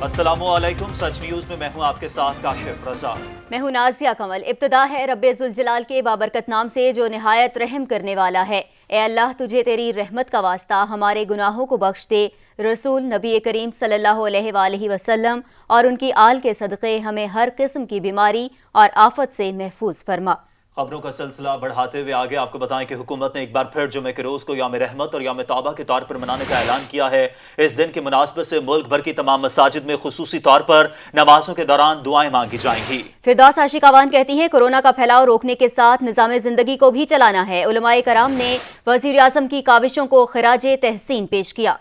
السلام علیکم، سچ نیوز میں میں ہوں آپ کے ساتھ کاشف رضا۔ میں ہوں نازیہ کمل۔ ابتدا ہے رب ذوالجلال کے بابرکت نام سے جو نہایت رحم کرنے والا ہے۔ اے اللہ، تجھے تیری رحمت کا واسطہ ہمارے گناہوں کو بخش دے۔ رسول نبی کریم صلی اللہ علیہ وآلہ وسلم اور ان کی آل کے صدقے ہمیں ہر قسم کی بیماری اور آفت سے محفوظ فرما۔ خبروں کا سلسلہ بڑھاتے ہوئے آگے آپ کو بتائیں کہ حکومت نے ایک بار پھر جمعے کے روز کو یوم رحمت اور یوم توبہ کے طور پر منانے کا اعلان کیا ہے۔ اس دن کی مناسبت سے ملک بھر کی تمام مساجد میں خصوصی طور پر نمازوں کے دوران دعائیں مانگی جائیں گی۔ فردوس عاشق آوان کہتی ہیں کورونا کا پھیلاؤ روکنے کے ساتھ نظام زندگی کو بھی چلانا ہے۔ علماء کرام نے وزیر اعظم کی کاوشوں کو خراج تحسین پیش کیا۔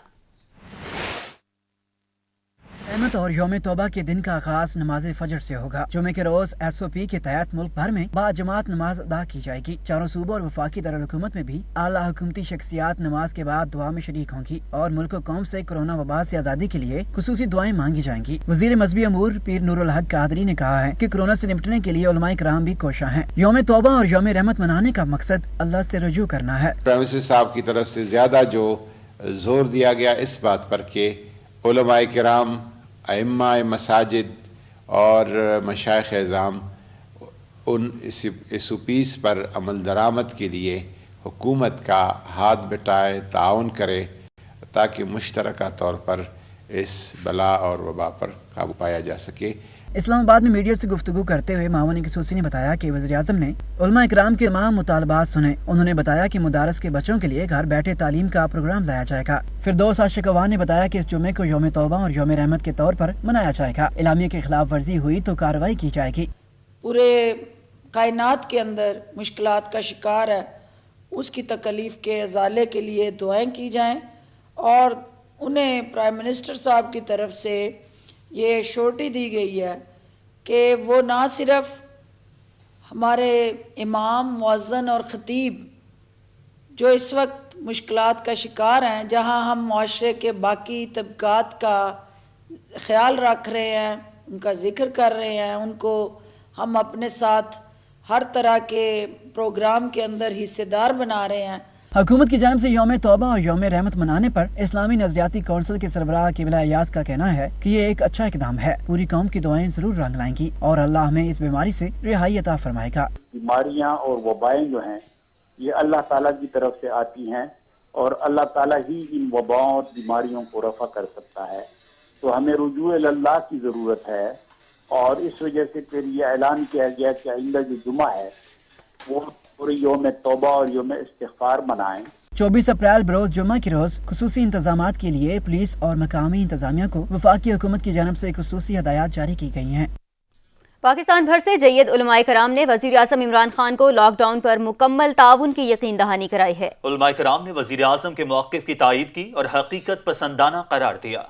رحمت اور یوم توبہ کے دن کا آغاز نماز فجر سے ہوگا۔ جمعے کے روز SOP کے تحت ملک بھر میں باجماعت نماز ادا کی جائے گی۔ چاروں صوبوں اور وفاقی دارالحکومت میں بھی اعلیٰ حکومتی شخصیات نماز کے بعد دعا میں شریک ہوں گی اور ملک و قوم سے کورونا وبا سے آزادی کے لیے خصوصی دعائیں مانگی جائیں گی۔ وزیر مذہبی امور پیر نور الحق قادری نے کہا ہے کہ کورونا سے نمٹنے کے لیے علماء کرام بھی کوشاں ہیں۔ یوم توبہ اور یوم رحمت منانے کا مقصد اللہ سے رجوع کرنا ہے۔ پرائم منسٹر صاحب کی طرف سے زیادہ جو زور دیا گیا اس بات پر کہ علماء کرام، ائمہ مساجد اور مشائخ اعظام ان SOPs پر عمل درآمد کے لیے حکومت کا ہاتھ بٹائے، تعاون کرے تاکہ مشترکہ طور پر اس بلا اور وبا پر قابو پایا جا سکے۔ اسلام آباد میں میڈیا سے گفتگو کرتے ہوئے معاون خصوصی نے بتایا کہ وزیر اعظم نے علماء اکرام کے تمام مطالبات سنے۔ انہوں نے بتایا کہ مدارس کے بچوں کے لیے گھر بیٹھے تعلیم کا پروگرام لایا جائے گا۔ فردوس عاشق آوان نے بتایا کہ اس جمعے کو یوم توبہ اور یوم رحمت کے طور پر منایا جائے گا۔ اعلامیہ کی خلاف ورزی ہوئی تو کارروائی کی جائے گی۔ پورے کائنات کے اندر مشکلات کا شکار ہے، اس کی تکلیف کے ازالے کے لیے دعائیں کی جائیں اور انہیں پرائم منسٹر صاحب کی طرف سے یہ شورٹی دی گئی ہے کہ وہ نہ صرف ہمارے امام، مؤذن اور خطیب جو اس وقت مشکلات کا شکار ہیں، جہاں ہم معاشرے کے باقی طبقات کا خیال رکھ رہے ہیں، ان کا ذکر کر رہے ہیں، ان کو ہم اپنے ساتھ ہر طرح کے پروگرام کے اندر حصے دار بنا رہے ہیں۔ حکومت کی جانب سے یوم توبہ اور یوم رحمت منانے پر اسلامی نظریاتی کونسل کے سربراہ قبلہ ایاز کا کہنا ہے کہ یہ ایک اچھا اقدام ہے۔ پوری قوم کی دعائیں ضرور رنگ لائیں گی اور اللہ ہمیں اس بیماری سے رہائی عطا فرمائے گا۔ بیماریاں اور وبائیں جو ہیں یہ اللہ تعالیٰ کی طرف سے آتی ہیں اور اللہ تعالیٰ ہی ان وباؤں اور بیماریوں کو رفع کر سکتا ہے، تو ہمیں رجوع اللہ کی ضرورت ہے اور اس وجہ سے پھر یہ اعلان کیا گیا کہ آئندہ جو جمعہ ہے وہ پوری یوم توبہ اور یوم استغفار منائیں۔ 24 اپریل بروز جمعہ کے روز خصوصی انتظامات کے لیے پولیس اور مقامی انتظامیہ کو وفاقی حکومت کی جانب سے خصوصی ہدایات جاری کی گئی ہیں۔ پاکستان بھر سے جید علماء کرام نے وزیر اعظم عمران خان کو لاک ڈاؤن پر مکمل تعاون کی یقین دہانی کرائی ہے۔ علماء کرام نے وزیر اعظم کے موقف کی تائید کی اور حقیقت پسندانہ قرار دیا۔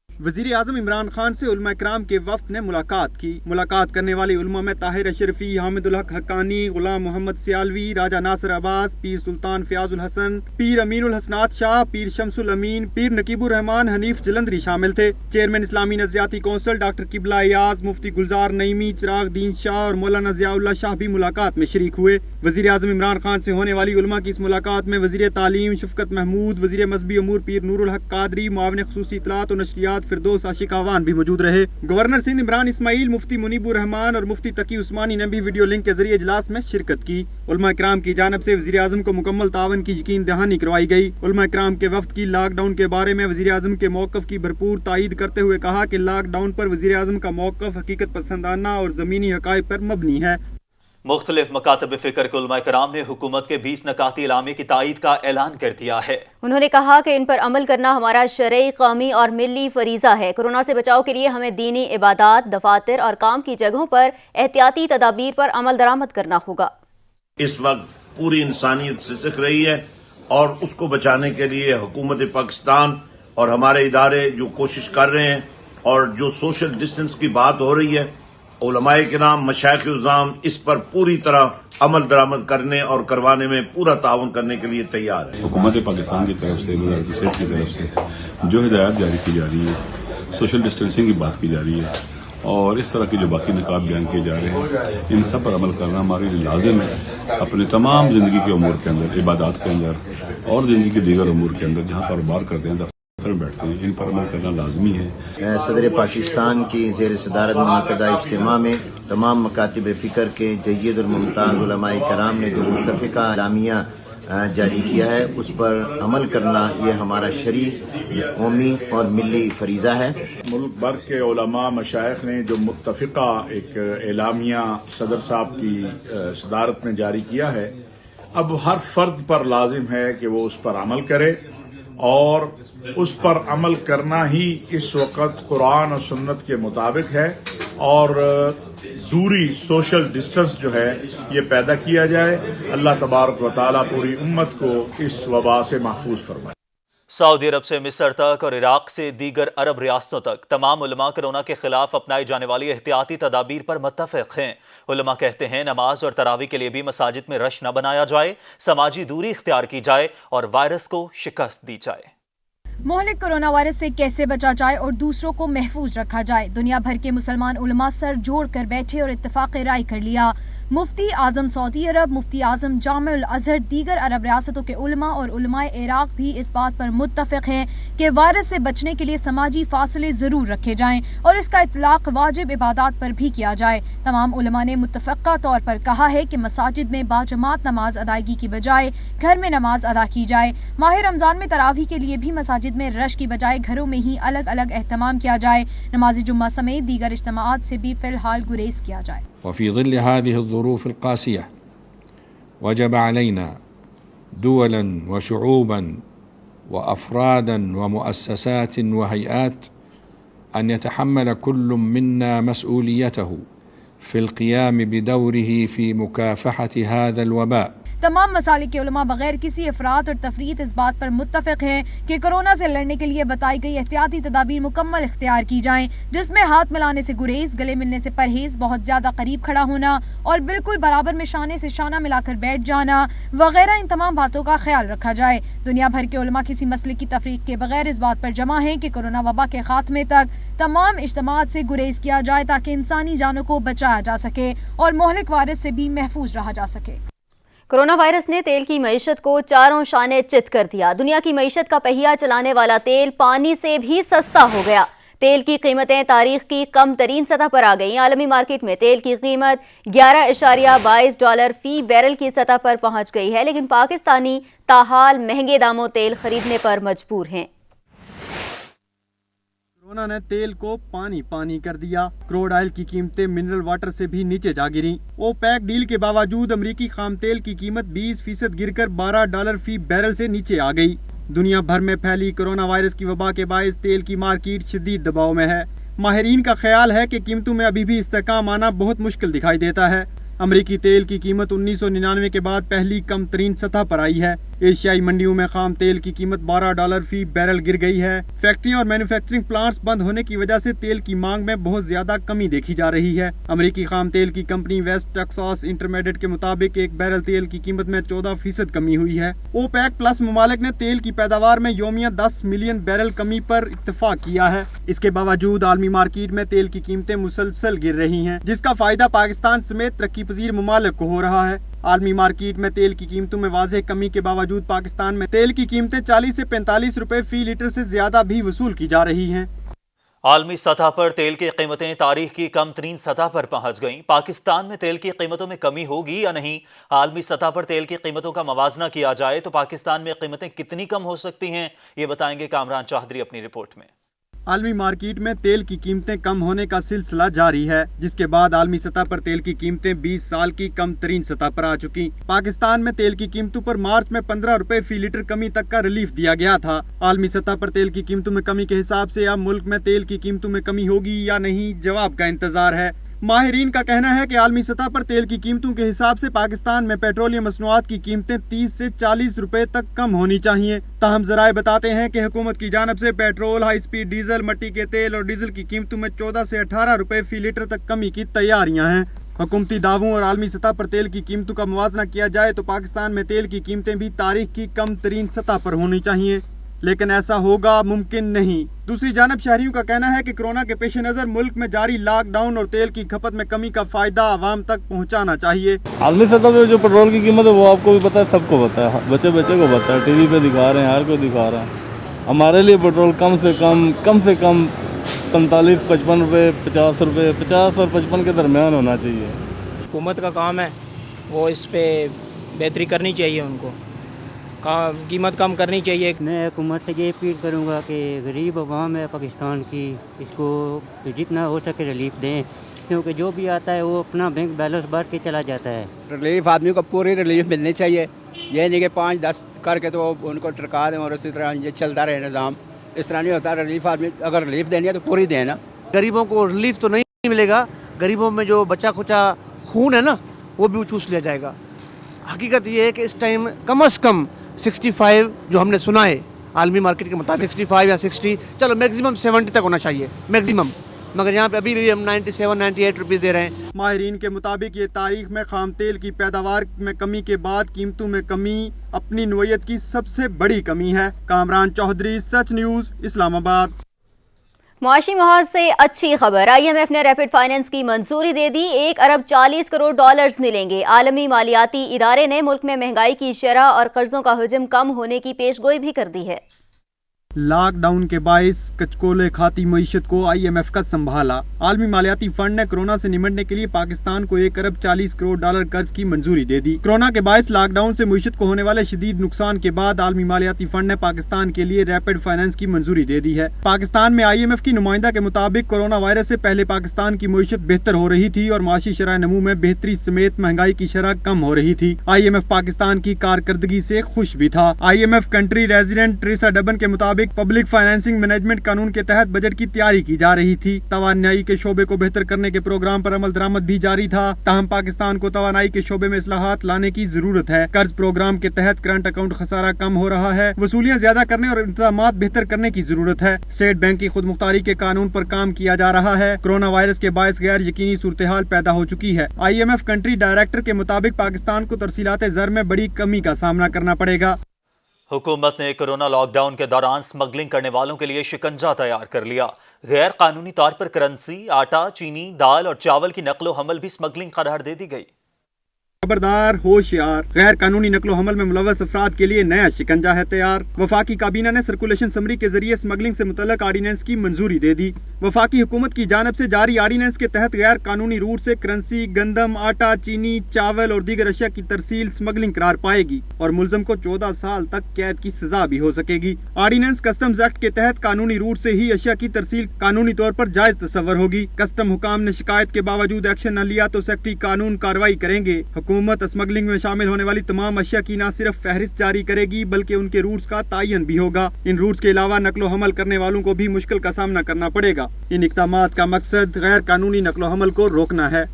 وزیر اعظم عمران خان سے علماء کرام کے وفد نے ملاقات کی۔ ملاقات کرنے والی علماء میں طاہر اشرفی، حامد الحق حقانی، غلام محمد سیالوی، راجہ ناصر عباس، پیر سلطان فیاض الحسن، پیر امین الحسنات شاہ، پیر شمس الامین، پیر نقیب الرحمان حنیف جلندری شامل تھے۔ چیئرمین اسلامی نظریاتی کونسل ڈاکٹر قبلہ ایاز، مفتی گلزار نعیمی، چراغ دین شاہ اور مولانا ضیاء اللہ شاہ بھی ملاقات میں شریک ہوئے۔ وزیر اعظم عمران خان سے ہونے والی علماء کی اس ملاقات میں وزیر تعلیم شفقت محمود، وزیر مذہبی امور پیر نور الحق قادری، معاون خصوصی اطلاعات و نشریات فردوس عاشق آوان بھی موجود رہے۔ گورنر سندھ عمران اسماعیل، مفتی منیب الرحمان اور مفتی تقی عثمانی نے بھی ویڈیو لنک کے ذریعے اجلاس میں شرکت کی۔ علماء کرام کی جانب سے وزیر اعظم کو مکمل تعاون کی یقین دہانی کروائی گئی۔ علماء کرام کے وفد کی لاک ڈاؤن کے بارے میں وزیر اعظم کے موقف کی بھرپور تائید کرتے ہوئے کہا کہ لاک ڈاؤن پر وزیر اعظم کا موقف حقیقت پسندانہ اور زمینی حقائق پر مبنی ہے۔ مختلف مکاتب فکر کے علماء کرام نے حکومت کے 20 نکاتی اعلامیے کی تائید کا اعلان کر دیا ہے۔ انہوں نے کہا کہ ان پر عمل کرنا ہمارا شرعی، قومی اور ملی فریضہ ہے۔ کورونا سے بچاؤ کے لیے ہمیں دینی عبادات، دفاتر اور کام کی جگہوں پر احتیاطی تدابیر پر عمل درآمد کرنا ہوگا۔ اس وقت پوری انسانیت سے سکھ رہی ہے اور اس کو بچانے کے لیے حکومت پاکستان اور ہمارے ادارے جو کوشش کر رہے ہیں اور جو سوشل ڈسٹنس کی بات ہو رہی ہے، علماء کرام، مشائخ اعظام اس پر پوری طرح عمل درآمد کرنے اور کروانے میں پورا تعاون کرنے کے لیے تیار ہے۔ حکومت پاکستان کی طرف سے، وزارت صحت کی طرف سے جو ہدایات جاری کی جا رہی ہے، سوشل ڈسٹینسنگ کی بات کی جا رہی ہے اور اس طرح کے جو باقی نکات بیان کیے جا رہے ہیں، ان سب پر عمل کرنا ہمارے لیے لازم ہے۔ اپنے تمام زندگی کے امور کے اندر، عبادات کے اندر اور زندگی کے دیگر امور کے اندر جہاں کاروبار کرتے ہیں، بیٹھتے ہیں، ان پر عمل کرنا لازمی ہے۔ صدر پاکستان کی زیر صدارت منعقدہ اجتماع میں تمام مکاتب فکر کے جید اور ممتاز علماء کرام نے جو متفقہ اعلامیہ جاری کیا ہے اس پر عمل کرنا یہ ہمارا شرعی، قومی اور ملی فریضہ ہے۔ ملک بھر کے علماء مشائخ نے جو متفقہ ایک اعلامیہ صدر صاحب کی صدارت میں جاری کیا ہے، اب ہر فرد پر لازم ہے کہ وہ اس پر عمل کرے، اور اس پر عمل کرنا ہی اس وقت قرآن اور سنت کے مطابق ہے، اور دوری سوشل ڈسٹنس جو ہے یہ پیدا کیا جائے۔ اللہ تبارک و تعالیٰ پوری امت کو اس وبا سے محفوظ فرمائے۔ سعودی عرب سے مصر تک اور عراق سے دیگر عرب ریاستوں تک تمام علماء کرونا کے خلاف اپنائی جانے والی احتیاطی تدابیر پر متفق ہیں۔ علماء کہتے ہیں نماز اور تراویح کے لیے بھی مساجد میں رش نہ بنایا جائے، سماجی دوری اختیار کی جائے اور وائرس کو شکست دی جائے۔ مہلک کرونا وائرس سے کیسے بچا جائے اور دوسروں کو محفوظ رکھا جائے، دنیا بھر کے مسلمان علماء سر جوڑ کر بیٹھے اور اتفاق رائے کر لیا۔ مفتی اعظم سعودی عرب، مفتی اعظم جامع الازہر، دیگر عرب ریاستوں کے علماء اور علماء عراق بھی اس بات پر متفق ہیں کہ وائرس سے بچنے کے لیے سماجی فاصلے ضرور رکھے جائیں اور اس کا اطلاق واجب عبادات پر بھی کیا جائے۔ تمام علماء نے متفقہ طور پر کہا ہے کہ مساجد میں باجماعت نماز ادائیگی کی بجائے گھر میں نماز ادا کی جائے۔ ماہ رمضان میں تراویح کے لیے بھی مساجد میں رش کی بجائے گھروں میں ہی الگ الگ اہتمام کیا جائے۔ نماز جمعہ سمیت دیگر اجتماعات سے بھی فی الحال گریز کیا جائے۔ وفي ظل هذه الظروف القاسية وجب علينا دولا وشعوبا وأفرادا ومؤسسات وهيئات أن يتحمل كل منا مسؤوليته في القيام بدوره في مكافحة هذا الوباء۔ تمام مسالک کے علماء بغیر کسی افراط اور تفریط اس بات پر متفق ہیں کہ کورونا سے لڑنے کے لیے بتائی گئی احتیاطی تدابیر مکمل اختیار کی جائیں، جس میں ہاتھ ملانے سے گریز، گلے ملنے سے پرہیز، بہت زیادہ قریب کھڑا ہونا اور بالکل برابر میں شانے سے شانہ ملا کر بیٹھ جانا وغیرہ، ان تمام باتوں کا خیال رکھا جائے۔ دنیا بھر کے علماء کسی مسئلے کی تفریق کے بغیر اس بات پر جمع ہیں کہ کورونا وبا کے خاتمے تک تمام اجتماعات سے گریز کیا جائے تاکہ انسانی جانوں کو بچایا جا سکے اور مہلک وائرس سے بھی محفوظ رہا جا سکے۔ کورونا وائرس نے تیل کی معیشت کو چاروں شانے چت کر دیا۔ دنیا کی معیشت کا پہیہ چلانے والا تیل پانی سے بھی سستا ہو گیا۔ تیل کی قیمتیں تاریخ کی کم ترین سطح پر آ گئیں۔ عالمی مارکیٹ میں تیل کی قیمت $11.22 فی بیرل کی سطح پر پہنچ گئی ہے، لیکن پاکستانی تاحال مہنگے داموں تیل خریدنے پر مجبور ہیں۔ کورونا نے تیل کو پانی کر دیا۔ کروڈ آئل کی قیمتیں منرل واٹر سے بھی نیچے جا گریں۔ اوپیک ڈیل کے باوجود امریکی خام تیل کی قیمت 20% گر کر $12 فی بیرل سے نیچے آ گئی۔ دنیا بھر میں پھیلی کورونا وائرس کی وبا کے باعث تیل کی مارکیٹ شدید دباؤ میں ہے۔ ماہرین کا خیال ہے کہ قیمتوں میں ابھی بھی استحکام آنا بہت مشکل دکھائی دیتا ہے۔ امریکی تیل کی قیمت 1999 کے بعد پہلی کم ترین سطح پر آئی ہے۔ ایشیائی منڈیوں میں خام تیل کی قیمت $12 فی بیرل گر گئی ہے۔ فیکٹریوں اور مینوفیکچرنگ پلانٹس بند ہونے کی وجہ سے تیل کی مانگ میں بہت زیادہ کمی دیکھی جا رہی ہے۔ امریکی خام تیل کی کمپنی ویسٹ ٹیکساس انٹرمیڈیٹ کے مطابق ایک بیرل تیل کی قیمت میں 14% کمی ہوئی ہے۔ اوپیک پلس ممالک نے تیل کی پیداوار میں یومیہ 10 ملین بیرل کمی پر اتفاق کیا ہے۔ اس کے باوجود عالمی مارکیٹ میں تیل کی قیمتیں مسلسل گر رہی ہیں، جس کا فائدہ پاکستان سمیت ترقی پذیر ممالک کو ہو رہا ہے۔ عالمی مارکیٹ میں تیل کی قیمتوں میں واضح کمی کے باوجود پاکستان میں تیل کی قیمتیں 40 سے 45 روپے فی لیٹر سے زیادہ بھی وصول کی جا رہی ہیں۔ عالمی سطح پر تیل کی قیمتیں تاریخ کی کم ترین سطح پر پہنچ گئیں۔ پاکستان میں تیل کی قیمتوں میں کمی ہوگی یا نہیں؟ عالمی سطح پر تیل کی قیمتوں کا موازنہ کیا جائے تو پاکستان میں قیمتیں کتنی کم ہو سکتی ہیں، یہ بتائیں گے کامران چوہدری اپنی رپورٹ میں۔ عالمی مارکیٹ میں تیل کی قیمتیں کم ہونے کا سلسلہ جاری ہے، جس کے بعد عالمی سطح پر تیل کی قیمتیں 20 سال کی کم ترین سطح پر آ چکی۔ پاکستان میں تیل کی قیمتوں پر مارچ میں 15 روپے فی لیٹر کمی تک کا ریلیف دیا گیا تھا۔ عالمی سطح پر تیل کی قیمتوں میں کمی کے حساب سے اب ملک میں تیل کی قیمتوں میں کمی ہوگی یا نہیں، جواب کا انتظار ہے۔ ماہرین کا کہنا ہے کہ عالمی سطح پر تیل کی قیمتوں کے حساب سے پاکستان میں پیٹرولیم مصنوعات کی قیمتیں 30 سے 40 روپے تک کم ہونی چاہیے۔ تاہم ذرائع بتاتے ہیں کہ حکومت کی جانب سے پیٹرول، ہائی سپیڈ ڈیزل، مٹی کے تیل اور ڈیزل کی قیمتوں میں 14 سے 18 روپے فی لیٹر تک کمی کی تیاریاں ہیں۔ حکومتی دعووں اور عالمی سطح پر تیل کی قیمتوں کا موازنہ کیا جائے تو پاکستان میں تیل کی قیمتیں بھی تاریخ کی کم ترین سطح پر ہونی چاہیے، لیکن ایسا ہوگا ممکن نہیں۔ دوسری جانب شہریوں کا کہنا ہے کہ کورونا کے پیش نظر ملک میں جاری لاک ڈاؤن اور تیل کی کھپت میں کمی کا فائدہ عوام تک پہنچانا چاہیے۔ عالمی سطح پہ جو پیٹرول کی قیمت ہے وہ آپ کو بھی پتہ ہے، سب کو پتہ ہے، بچے کو پتہ ہے، ٹی وی پہ دکھا رہے ہیں، ہر کوئی دکھا رہا ہے۔ हमारे लिए पेट्रोल कम से कम 45-55 रुपये, 50 रुपये, 50 और 55 के दरमियान होना चाहिए। हुकूमत का काम है, वो इस पे बेहतरी करनी चाहिए, उनको कीमत कम करनी चाहिए। मैं हुकूमत से ये अपील करूँगा कि गरीब अवाम है पाकिस्तान की, इसको जितना हो सके रिलीफ दें, क्योंकि जो भी आता है वो अपना बैंक बैलेंस भर के चला जाता है। रिलीफ आदमी को पूरी रिलीफ मिलनी चाहिए, ये नहीं कि 5-10 करके तो उनको टरका दें और इसी तरह ये चलता रहे निज़ाम। इस तरह नहीं होता। रिलीफ आदमी अगर रिलीफ देनी है तो पूरी देना। गरीबों को रिलीफ तो नहीं मिलेगा, गरीबों में जो बचा खुचा खून है ना वो भी चूस लिया जाएगा। हकीकत ये है कि इस टाइम कम से कम 65 जो हमने सुना है आलमी मार्केट के मुताबिक 65 या 60, चलो मैक्सिमम 70 तक होना चाहिए मैक्सिमम, मगर यहाँ पे अभी भी हम 97-98 रुपीज़ दे रहे हैं। माहिरीन के मुताबिक ये तारीख में खाम तेल की पैदावार में कमी के बाद कीमतों में कमी अपनी नोयत की सबसे बड़ी कमी है। कामरान चौधरी, सच न्यूज़, इस्लामाबाद। मुआशी महाज से अच्छी खबर, IMF ने रैपिड फाइनेंस की मंजूरी दे दी। 1 अरब 40 करोड़ डॉलर्स मिलेंगे। आलमी मालियाती इदारे ने मुल्क में महंगाई की शरह और कर्जों का हजम कम होने की पेशगोई भी कर दी है। लॉकडाउन के बाइस कचकोले खाती मईशत को IMF का संभाला। आलमी मालियाती फंड ने कोरोना से निपटने के लिए पाकिस्तान को 1 अरब 40 करोड़ डॉलर कर्ज की मंजूरी दे दी। कोरोना के बाइस लॉकडाउन से मईशत को होने वाले शदीद नुकसान के बाद आलमी मालियाती फंड ने पाकिस्तान के लिए रैपिड फाइनेंस की मंजूरी दे दी है। पाकिस्तान में IMF की नुमाइंदा के मुताबिक कोरोना वायरस से पहले पाकिस्तान की मईशत बेहतर हो रही थी और माशी शरह नमू में बेहतरी समेत महंगाई की शरह कम हो रही थी। IMF पाकिस्तान की कारकर्दगी से खुश भी था। IMF कंट्री रेजिडेंट ट्रेसा डबन के मुताबिक पब्लिक फाइनेंसिंग मैनेजमेंट कानून के तहत बजट की तैयारी की जा रही थी। तवानाई के शोबे को बेहतर करने के प्रोग्राम पर अमल दरामद भी जारी था। ताहम पाकिस्तान को तवानाई के शोबे में इस्लाहात लाने की जरूरत है। कर्ज प्रोग्राम के तहत करंट अकाउंट खसारा कम हो रहा है। वसूलियाँ ज्यादा करने और इंतजामात बेहतर करने की जरूरत है। स्टेट बैंक की खुद मुख्तारी के कानून पर काम किया जा रहा है। कोरोना वायरस के बायस गैर यकीनी सूरत हाल पैदा हो चुकी है। IMF कंट्री डायरेक्टर के मुताबिक पाकिस्तान को तरसीलात ज़र में बड़ी कमी का सामना करना पड़ेगा। हुकूमत ने कोरोना लॉकडाउन के दौरान स्मगलिंग करने वालों के लिए शिकंजा तैयार कर लिया। गैर कानूनी तौर पर करेंसी, आटा, चीनी, दाल और चावल की नकलो हमल भी स्मगलिंग करार दे दी गई। खबरदार, होशियार, गैर कानूनी नकलो हमल में मुलव्वस अफराद के लिए नया शिकंजा है तैयार। वफाकी काबीना ने सर्कुलेशन समरी के जरिए स्मगलिंग से मुतल्लक आर्डीनेंस की मंजूरी दे दी। वफाकी हुकूमत की जानिब से जारी आर्डीनेंस के तहत गैर कानूनी रूट से करेंसी, गंदम, आटा, चीनी, चावल और दीगर अशिया की तरसील स्मगलिंग करार पाएगी और मुलजम को 14 साल तक कैद की सजा भी हो सकेगी। आर्डीनेंस कस्टम्स एक्ट के तहत कानूनी रूट से ही अशिया की तरसील कानूनी तौर पर जायज तस्वर होगी। कस्टम हुकाम ने शिकायत के बावजूद एक्शन न लिया तो सेक्रेटरी कानून कार्रवाई करेंगे। हुकूमत स्मगलिंग में शामिल होने वाली तमाम अशिया की न सिर्फ फहरिस्त जारी करेगी बल्कि उनके रूट्स का तायन भी होगा। इन रूट्स के अलावा नकलो हमल करने वालों को भी मुश्किल का सामना करना पड़ेगा। इन इक़दामात का मकसद गैर कानूनी नकलो हमल को रोकना है।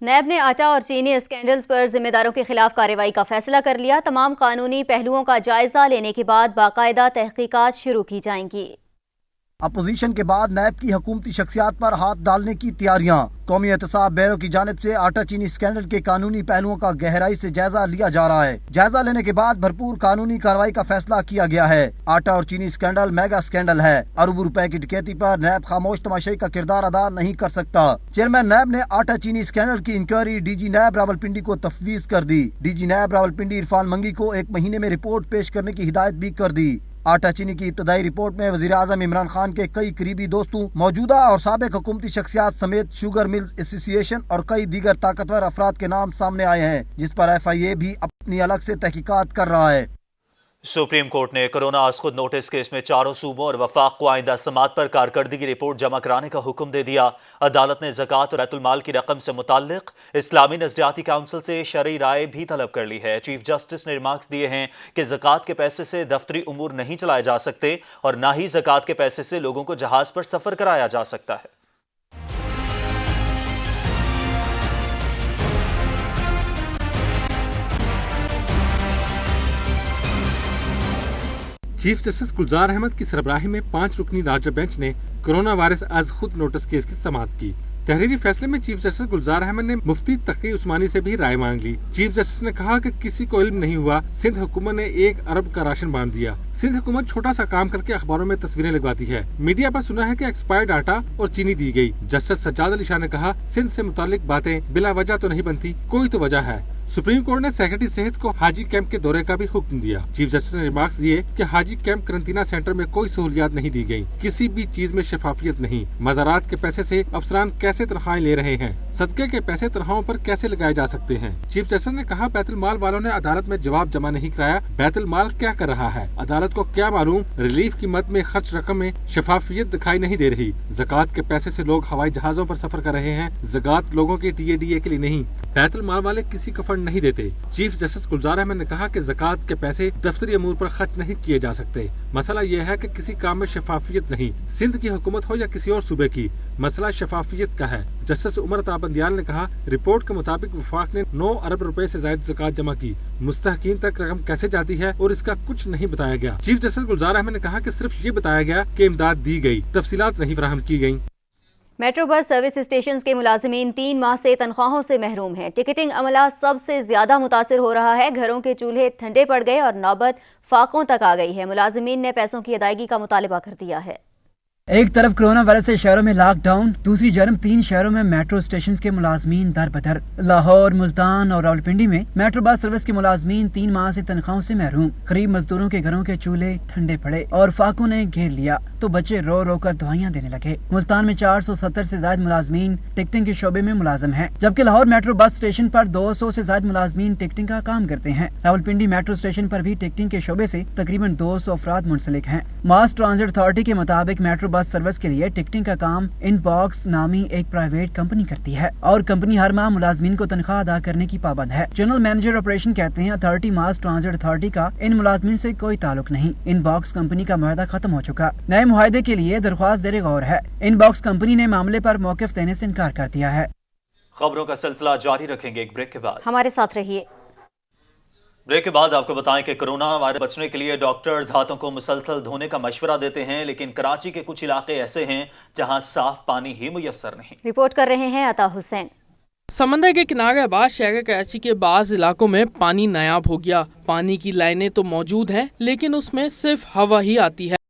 नैब ने आटा और चीनी स्कैंडल्स पर जिम्मेदारों के खिलाफ कार्रवाई का फैसला कर लिया। तमाम कानूनी पहलुओं का जायजा लेने के बाद बाकायदा तहकीकात शुरू की जाएंगी। अपोजिशन के बाद नैब की हुकूमती शख्सियात पर हाथ डालने की तैयारियां। कौमी एहतसाब बैरो की जानिब से आटा चीनी स्कैंडल के कानूनी पहलुओं का गहराई से जायजा लिया जा रहा है। जायजा लेने के बाद भरपूर कानूनी कार्रवाई का फैसला किया गया है। आटा और चीनी स्कैंडल मेगा स्कैंडल है। अरबों रुपए की डकैती पर नैब खामोश तमाशाई का किरदार अदा नहीं कर सकता। चेयरमैन नैब ने आटा चीनी स्कैंडल की इंक्वायरी DG नैब रावलपिंडी को तफवीज कर दी। DG नैब रावलपिंडी इरफान मंगी को 1 महीने में रिपोर्ट पेश करने की हिदायत भी कर दी। आटा चीनी की इब्तदाई रिपोर्ट में वज़ीर आज़म इमरान खान के कई करीबी दोस्तों, मौजूदा और साबिक हुकूमती शख्सियात समेत शुगर मिल्स एसोसिएशन और कई दीगर ताकतवर अफराद के नाम सामने आए हैं, जिस पर FIA भी अपनी अलग से तहकीकात कर रहा है। सुप्रीम कोर्ट ने कोरोना आज खुद नोटिस केस में चारों सूबों और वफाक को आइंदा समात पर कारकर्दगी रिपोर्ट जमा कराने का हुक्म दे दिया। अदालत ने ज़कात और बैतुल माल की रकम से मुताल्लिक इस्लामी नज़रियाती काउंसिल से शरई राय भी तलब कर ली है। चीफ जस्टिस ने रिमार्क्स दिए हैं कि ज़कात के पैसे से दफ्तरी उमूर नहीं चलाए जा सकते और ना ही ज़कात के पैसे से लोगों को जहाज पर सफ़र कराया जा सकता है। चीफ जस्टिस गुलजार अहमद की सरबराही में 5 रुकनी राज्य बेंच ने कोरोना वायरस आज खुद नोटिस केस की समाअत की। तहरीरी फैसले में चीफ जस्टिस गुलजार अहमद ने मुफ्ती तकी उस्मानी से भी राय मांग ली। चीफ जस्टिस ने कहा कि किसी को इल्म नहीं हुआ, सिंध हुकूमत ने 1 अरब का राशन बांट दिया। सिंध हुकूमत छोटा सा काम करके अखबारों में तस्वीरें लगवाती है। मीडिया पर सुना है कि एक्सपायर्ड आटा और चीनी दी गई। जस्टिस सज्जाद अली शाह ने कहा, सिंध से मुतालिक बातें बिला वजह तो नहीं बनती, कोई तो वजह है। सुप्रीम कोर्ट ने सेक्रेटरी सेहत को हाजी कैंप के दौरे का भी हुक्म दिया। चीफ जस्टिस ने रिमार्क्स दिए कि हाजी कैंप करंतना सेंटर में कोई सहूलियात नहीं दी गई, किसी भी चीज में शफाफियत नहीं, मज़ारात के पैसे से अफसरान कैसे तनख्वाहें ले रहे हैं, सदके के पैसे तनख्वाहों पर कैसे लगाए जा सकते हैं। चीफ जस्टिस ने कहा बैतुल माल वालों ने अदालत में जवाब जमा नहीं कराया, बैतुल माल क्या कर रहा है, अदालत को क्या मालूम रिलीफ की मद में खर्च रकम में शफाफियत दिखाई नहीं दे रही। ज़कात के पैसे से लोग हवाई जहाजों पर सफर कर रहे हैं, ज़कात लोगों के TADA के लिए नहीं, बैतुल माल वाले किसी को फंड नहीं देते। चीफ जस्टिस गुलजार अहमद ने कहा कि ज़कात के पैसे दफ्तरी अमूर पर खर्च नहीं किए जा सकते। मसला यह है कि किसी काम में शफाफियत नहीं, सिंध की हुकूमत हो या किसी और सूबे की, मसला शफाफियत का है। जस्टिस उमर अता बंदियाल ने कहा रिपोर्ट के मुताबिक वफाक ने 9 अरब रुपए से ज्यादा ज़कात जमा की, मुस्तहकीन तक रकम कैसे जाती है और इसका कुछ नहीं बताया गया। चीफ जस्टिस गुलजार अहमद ने कहा कि सिर्फ ये बताया गया कि इमदाद दी गई, तफसीलात नहीं फराहम की गयी। मेट्रो बस सर्विस स्टेशन के मुलाजिमीन 3 माह से तनख्वाहों से महरूम हैं। टिकटिंग अमला सबसे ज्यादा मुतासिर हो रहा है। घरों के चूल्हे ठंडे पड़ गए और नौबत फाकों तक आ गई है। मुलाजिमीन ने पैसों की अदायगी का मुतालबा कर दिया है। एक तरफ कोरोना वायरस से शहरों में लॉकडाउन, दूसरी जानब 3 शहरों में मेट्रो स्टेशन के मुलाजमीन दर बदर। लाहौर, मुल्तान और रावलपिंडी में मेट्रो बस सर्विस के मुलाजमीन 3 माह से तनख्वाहों से महरूम। गरीब मजदूरों के घरों के चूल्हे ठंडे पड़े और फाकों ने घेर लिया तो बच्चे रो रो कर दवाइयाँ देने लगे। मुल्तान में 470 से ज्यादा मुलाजमीन टिकटिंग के शोबे में मुलाजिम हैं, जबकि लाहौर मेट्रो बस स्टेशन पर 200 से ज्यादा मुलाजमीन टिकटिंग का काम करते हैं। रावलपिंडी मेट्रो स्टेशन पर भी टिकटिंग के शोबे से तकरीबन 200 अफराद मुंसलिक हैं। मास ट्रांजिट अथॉरिटी के मुताबिक मेट्रो बस सर्विस के लिए टिकटिंग का काम इनबॉक्स नामी एक प्राइवेट कंपनी करती है और कंपनी हर माह मुलाजमीन को तनख्वाह अदा करने की पाबंद है। जनरल मैनेजर ऑपरेशन कहते हैं अथॉरिटी मास ट्रांजिट अथॉरिटी का इन मुलाजमीन से कोई ताल्लुक नहीं। इनबॉक्स कंपनी का मुआहदा खत्म हो चुका, नए मुआहदे के लिए दरख्वास्त ज़ेरे गौर है। इनबॉक्स कंपनी ने मामले पर मौक़िफ़ देने से इनकार कर दिया है। खबरों का सिलसिला जारी रखेंगे एक ब्रेक के बाद। हमारे साथ रहिए। ब्रेक के बाद आपको बताएं कि कोरोना वायरस बचने के लिए डॉक्टर्स हाथों को मुसलसल धोने का मशवरा देते हैं, लेकिन कराची के कुछ इलाके ऐसे हैं जहां साफ पानी ही मुयस्सर नहीं। रिपोर्ट कर रहे हैं अता हुसैन। समंदर के किनारे आबाद शहर कराची के बाज़ इलाकों में पानी नायाब हो गया। पानी की लाइनें तो मौजूद हैं, लेकिन उसमें सिर्फ हवा ही आती है।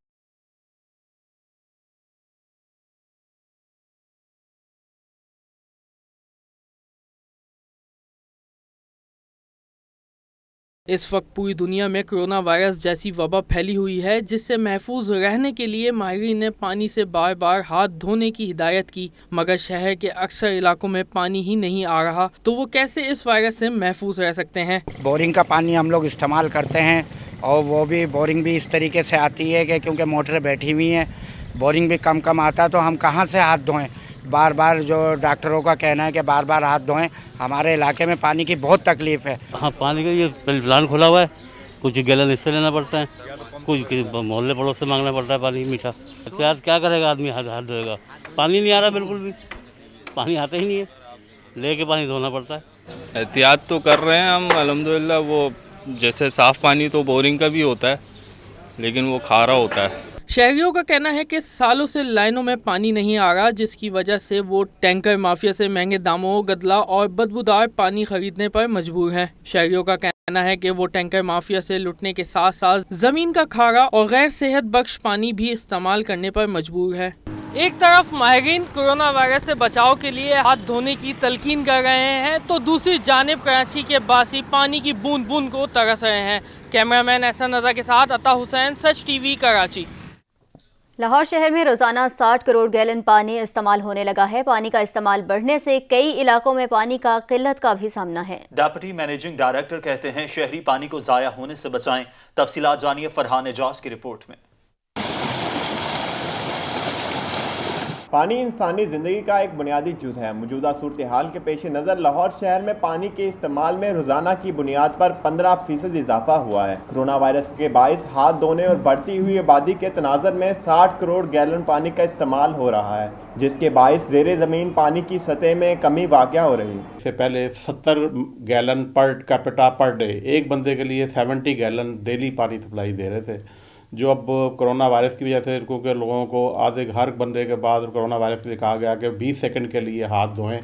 इस वक्त पूरी दुनिया में कोरोना वायरस जैसी वबा फैली हुई है, जिससे महफूज रहने के लिए माहिरीन ने पानी से बार बार हाथ धोने की हिदायत की, मगर शहर के अक्सर इलाकों में पानी ही नहीं आ रहा, तो वो कैसे इस वायरस से महफूज रह सकते हैं। बोरिंग का पानी हम लोग इस्तेमाल करते हैं और वो भी बोरिंग भी इस तरीके से आती है कि क्योंकि मोटरें बैठी हुई हैं, बोरिंग भी कम कम आता है, तो हम कहाँ से हाथ धोएं। बार बार जो डॉक्टरों का कहना है कि बार बार हाथ धोएं। हमारे इलाके में पानी की बहुत तकलीफ है। हाँ, पानी का ये प्लान खुला हुआ है, कुछ गैलन इससे लेना पड़ता है, कुछ मोहल्ले पड़ोस से मांगना पड़ता है पानी मीठा। एहतियात क्या करेगा आदमी, हाथ धोएगा। पानी नहीं आ रहा, बिल्कुल भी पानी आता ही नहीं है, लेके पानी धोना पड़ता है। एहतियात तो कर रहे हैं हम अल्हम्दुलिल्लाह। वो जैसे साफ़ पानी तो बोरिंग का भी होता है, लेकिन वो खारा होता है। शहरियों का कहना है कि सालों से लाइनों में पानी नहीं आ रहा, जिसकी वजह से वो टैंकर माफिया से महंगे दामों, गदला और बदबूदार पानी खरीदने पर मजबूर हैं। शहरियों का कहना है कि वो टैंकर माफिया से लुटने के साथ साथ जमीन का खारा और गैर सेहत बख्श पानी भी इस्तेमाल करने पर मजबूर है। एक तरफ माहिरीन कोरोना वायरस से बचाव के लिए हाथ धोने की तलकीन कर रहे हैं, तो दूसरी जानिब कराची के बासी पानी की बूंद बूंद को तरस रहे हैं। कैमरामैन एहसन रजा के साथ अता हुसैन, सच टीवी, कराची। लाहौर शहर में रोजाना 60 करोड़ गैलन पानी इस्तेमाल होने लगा है। पानी का इस्तेमाल बढ़ने से कई इलाकों में पानी का किल्लत का भी सामना है। डेप्यूटी मैनेजिंग डायरेक्टर कहते हैं शहरी पानी को जाया होने से बचाएं। तफसीलात जानिए फरहान एजाज की रिपोर्ट में। पानी इंसानी ज़िंदगी का एक बुनियादी जुज़ है। मौजूदा सूरत हाल के पेश नज़र लाहौर शहर में पानी के इस्तेमाल में रोज़ाना की बुनियाद पर 15% इजाफा हुआ है। कोरोना वायरस के बाइस हाथ धोने और बढ़ती हुई आबादी के तनाज़र में 60 करोड़ गैलन पानी का इस्तेमाल हो रहा है, जिसके बाइस ज़ेरे ज़मीन पानी की सतह में कमी वाक़या हो रही। इससे पहले 70 gallon per capita per day, एक बंदे के लिए 70 गैलन डेली पानी सप्लाई दे रहे थे, जो अब कोरोना वायरस की वजह से क्योंकि लोगों को आधे हर बंदे के बाद कोरोना वायरस के लिए कहा गया कि 20 सेकंड के लिए हाथ धोएं,